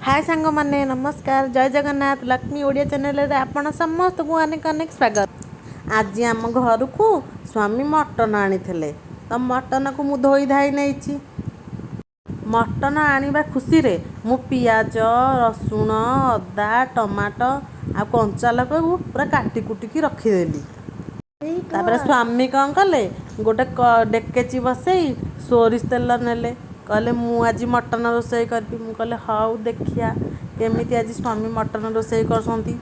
हाय सांग माने नमस्कार जय जगन्नाथ लक्ष्मी ओडिया चैनल रे आपण समस्त को अनेक अनेक स्वागत। आज आम घर को स्वामी मटन आनी तो मटन को मु धोई धाई नहीं मटन आनिबा खुशी रे मु पियाज रसुण अदा टमाटो आ कंचा लका को पूरा काटी कुटिकी रखीदेली। तापर स्वामी कौन कले गोटे डेकेची बसई सोरिष तेल नेले कहले मु आज मटन रोषे करी मु कहले हाउ देखिया केमिति आज स्वामी मटन रोषे करसंती।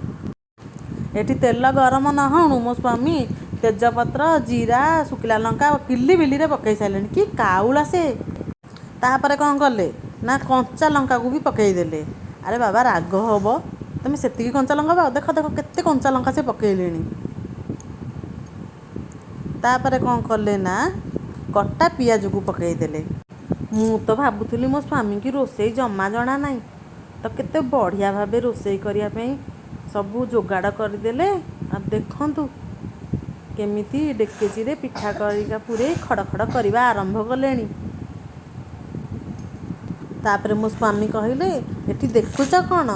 एठी तेल गरम न होणु मो स्वामी तेजपत्र जीरा सुखिला लंका किली बिली रे पकई सारे कि काउला से तापर कौन कले ना कंचा लंका को भी पकई देले। अरे बाबा राग हम तुम से कंचा लंका पाओ देख देख केते कंचा लंका से पकईले। तापर कौन कले ना कटा पियाज को पकईदेले। मु तो भावुली मो स्वामी की रोषे जमा जना ना तो केते बढ़िया भावे रोषे करने सबू जोगाड़ करदेले। आ देखंतु केमिति डेकेची रे पिठा करिका पूरे खड़ खड़ करवा आरंभ कले। तापर मो स्वामी कहले एठी देखुच कौन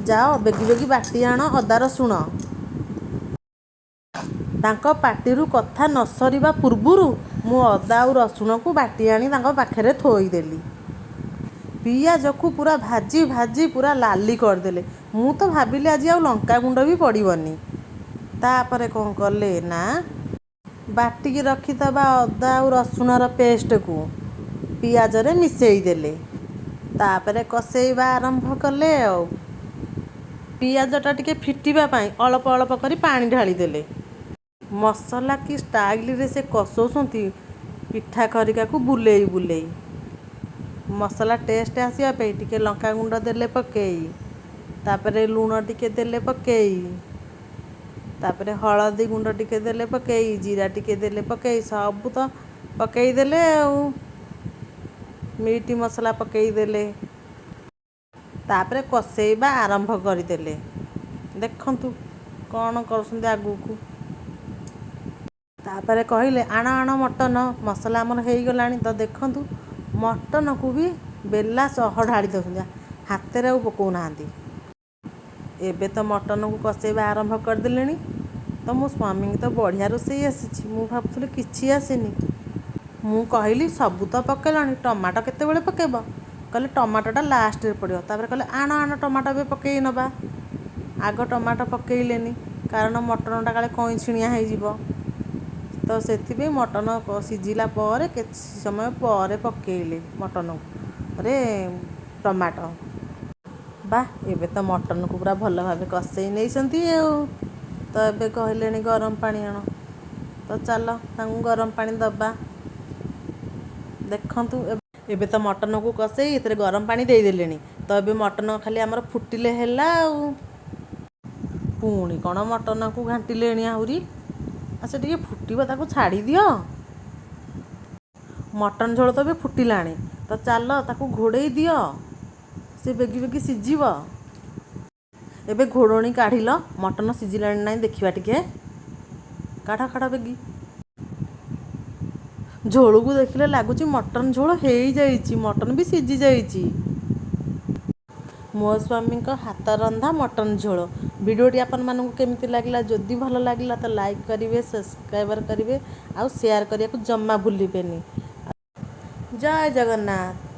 जाओ बेगी बेगी बाटी आण अदा रसुण। तांको पाटिरू कथा न सरिबा पूर्वरु मु अदा और रसुण को बाटी आनी तांको पाखरे थोईदेली। पियाज को पूरा भाजी भाजी पूरा लाली करदेले। मु तो भाविली आज आ लंका गुंड भी पड़बनी। तापर कौन कले ना बाटिकी रखिथबा अदा और रसुणर पेस्ट को पियाज रे मिसेई देले। तापर कसेइबा आरंभ कले। पियाजटा टिके फिटिबा पाई अल्प अल्प करी पानी ढाली देले। मसला की स्टाइल रे से कसौसंती पिठा खरिका को बुलेई बुलेई मसला टेस्ट आसिया पे टिके लंका गुंड देले पकेई तापरे लूण टिके देले पकेई तापरे हलदी गुंड टिके देले पकेई जीरा टिके देले पकेई सब तो पकेई देले। मीट मसला पकेई देले तापरे कसेइबा आरंभ करदेले। देखंतु कौन करसंती आगु को तापर कहले आण आण मटन मसला आमर हो गलानी। तो देखंतु मटन को भी बेला सह ढाड़ी दौरान हाथ में पकाउना। एबे तो मटन को कसेଇବା आरंभ करदेले। तो मो स्वामी तो बढ़िया रोषे आसी मु भावुली किसी आसेनी। मु कहली सबू तो पकेला टमाटो केतेबेले पकेब कहले टमाटोटा लास्ट रे पड़ो। तापर कहले आण आण टमाटो भी पकई नबा आग टमाटो पकईलेनी कारण मटनटा काले कई छिणिया हो तो से मटन सीझिला पर किछि समय पर पकेइले मटन रे टमाटो बा एबे तो मटन को पूरा भल भाव कसेई नहीं। तो एबे कहले गरम पानी आण तो चल गरम पानी दबा। देखंतु एबे तो मटन को कसेई एतरे गरम पानी दे देलेनी। तो एबे मटन खाली आमर फुटिले हैला पुणी कौन मटन को घाटिले आहुरी से टिके फुटब ताको छाड़ी दियो। मटन झोल तो भी फुटिलाणी तो चल ताको घोड़े दियो से बेगी बेगी सीझिब। एबे घोड़णी काढ़िल मटन सीझिला ना देखा टिके काढ़ काढ़ बेगी झोल को देखिले लगुच मटन झोल हो जाइए मटन भी सीझी जाइए। मो स्वामी हाथ रंधा मटन झोल वीडियोटी आपण मानू केमिति लागला जदि भल लागला तो लाइक करेंगे सब्सक्राइबर करेंगे आउ शेयर करने को जमा भूलिबेनी। जय जगन्नाथ।